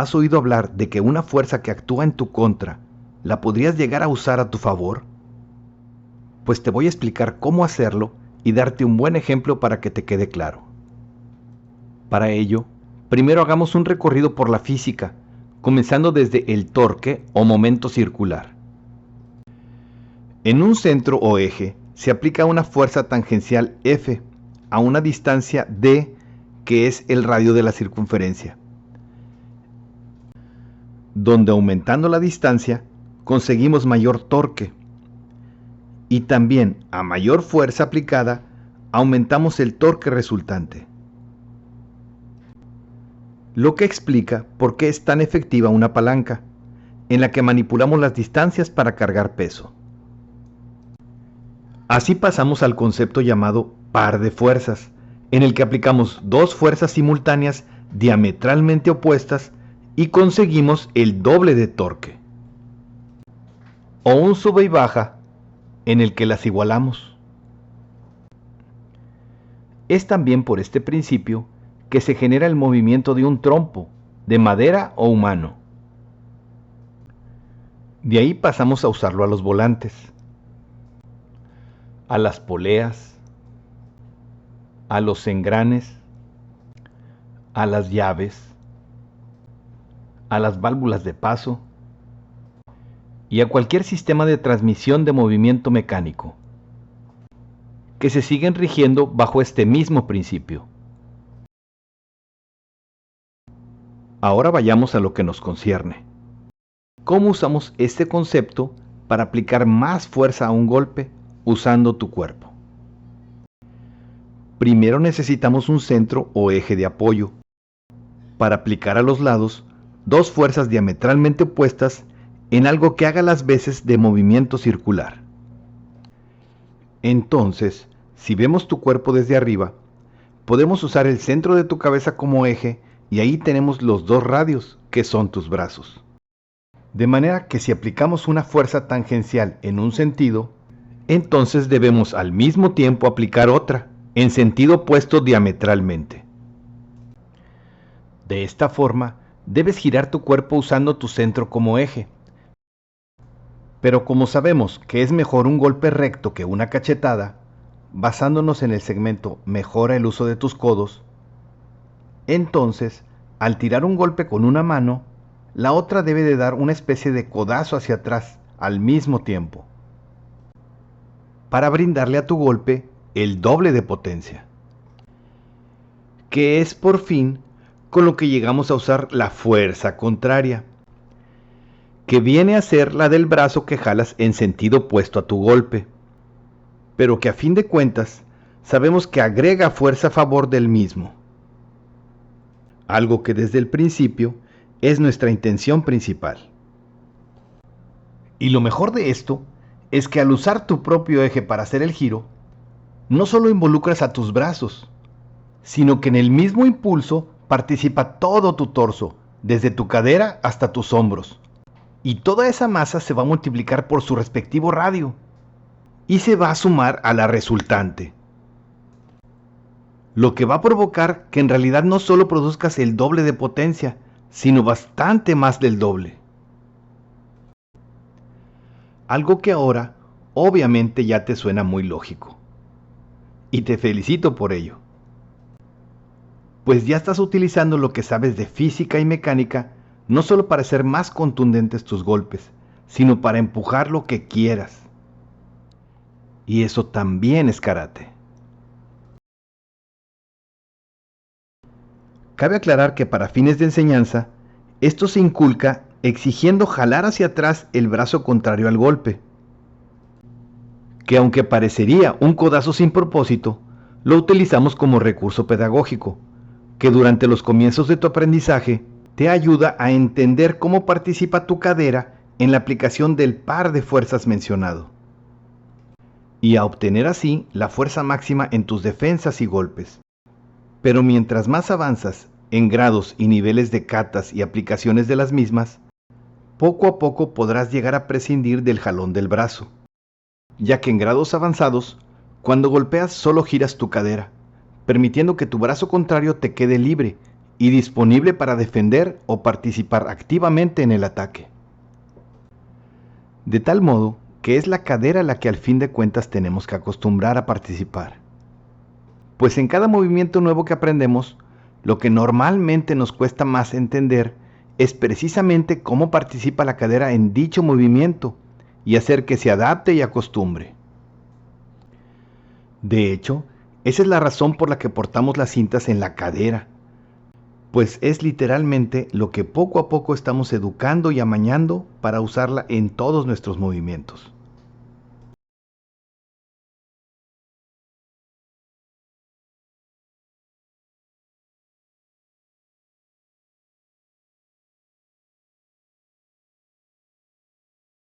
¿has oído hablar de que una fuerza que actúa en tu contra la podrías llegar a usar a tu favor? Pues te voy a explicar cómo hacerlo y darte un buen ejemplo para que te quede claro. Para ello, primero hagamos un recorrido por la física, comenzando desde el torque o momento circular. En un centro o eje se aplica una fuerza tangencial F a una distancia d, que es el radio de la circunferencia, donde aumentando la distancia conseguimos mayor torque, y también a mayor fuerza aplicada aumentamos el torque resultante. Lo que explica por qué es tan efectiva una palanca, en la que manipulamos las distancias para cargar peso. Así pasamos al concepto llamado par de fuerzas, en el que aplicamos dos fuerzas simultáneas diametralmente opuestas y conseguimos el doble de torque. O un sube y baja, en el que las igualamos. Es también por este principio que se genera el movimiento de un trompo, de madera o humano. De ahí pasamos a usarlo a los volantes, a las poleas, a los engranes, a las llaves, a las válvulas de paso y a cualquier sistema de transmisión de movimiento mecánico, que se siguen rigiendo bajo este mismo principio. Ahora vayamos a lo que nos concierne. ¿Cómo usamos este concepto para aplicar más fuerza a un golpe usando tu cuerpo? Primero necesitamos un centro o eje de apoyo. Para aplicar a los lados dos fuerzas diametralmente opuestas en algo que haga las veces de movimiento circular. Entonces, si vemos tu cuerpo desde arriba, podemos usar el centro de tu cabeza como eje y ahí tenemos los dos radios, que son tus brazos. De manera que si aplicamos una fuerza tangencial en un sentido, entonces debemos al mismo tiempo aplicar otra, en sentido opuesto diametralmente. De esta forma, debes girar tu cuerpo usando tu centro como eje. Pero como sabemos que es mejor un golpe recto que una cachetada, basándonos en el segmento mejora el uso de tus codos, entonces, al tirar un golpe con una mano, la otra debe de dar una especie de codazo hacia atrás al mismo tiempo, para brindarle a tu golpe el doble de potencia, que es por fin con lo que llegamos a usar la fuerza contraria, que viene a ser la del brazo que jalas en sentido opuesto a tu golpe, pero que a fin de cuentas sabemos que agrega fuerza a favor del mismo, algo que desde el principio es nuestra intención principal. Y lo mejor de esto es que al usar tu propio eje para hacer el giro, no solo involucras a tus brazos, sino que en el mismo impulso participa todo tu torso, desde tu cadera hasta tus hombros. Y toda esa masa se va a multiplicar por su respectivo radio y se va a sumar a la resultante, lo que va a provocar que en realidad no solo produzcas el doble de potencia, sino bastante más del doble. Algo que ahora obviamente ya te suena muy lógico, y te felicito por ello, pues ya estás utilizando lo que sabes de física y mecánica no solo para hacer más contundentes tus golpes, sino para empujar lo que quieras. Y eso también es karate. Cabe aclarar que para fines de enseñanza, esto se inculca exigiendo jalar hacia atrás el brazo contrario al golpe, que aunque parecería un codazo sin propósito, lo utilizamos como recurso pedagógico, que durante los comienzos de tu aprendizaje te ayuda a entender cómo participa tu cadera en la aplicación del par de fuerzas mencionado, y a obtener así la fuerza máxima en tus defensas y golpes. Pero mientras más avanzas en grados y niveles de katas y aplicaciones de las mismas, poco a poco podrás llegar a prescindir del jalón del brazo, ya que en grados avanzados, cuando golpeas solo giras tu cadera, permitiendo que tu brazo contrario te quede libre y disponible para defender o participar activamente en el ataque. De tal modo que es la cadera la que al fin de cuentas tenemos que acostumbrar a participar. Pues en cada movimiento nuevo que aprendemos, lo que normalmente nos cuesta más entender es precisamente cómo participa la cadera en dicho movimiento y hacer que se adapte y acostumbre. De hecho, esa es la razón por la que portamos las cintas en la cadera, pues es literalmente lo que poco a poco estamos educando y amañando para usarla en todos nuestros movimientos.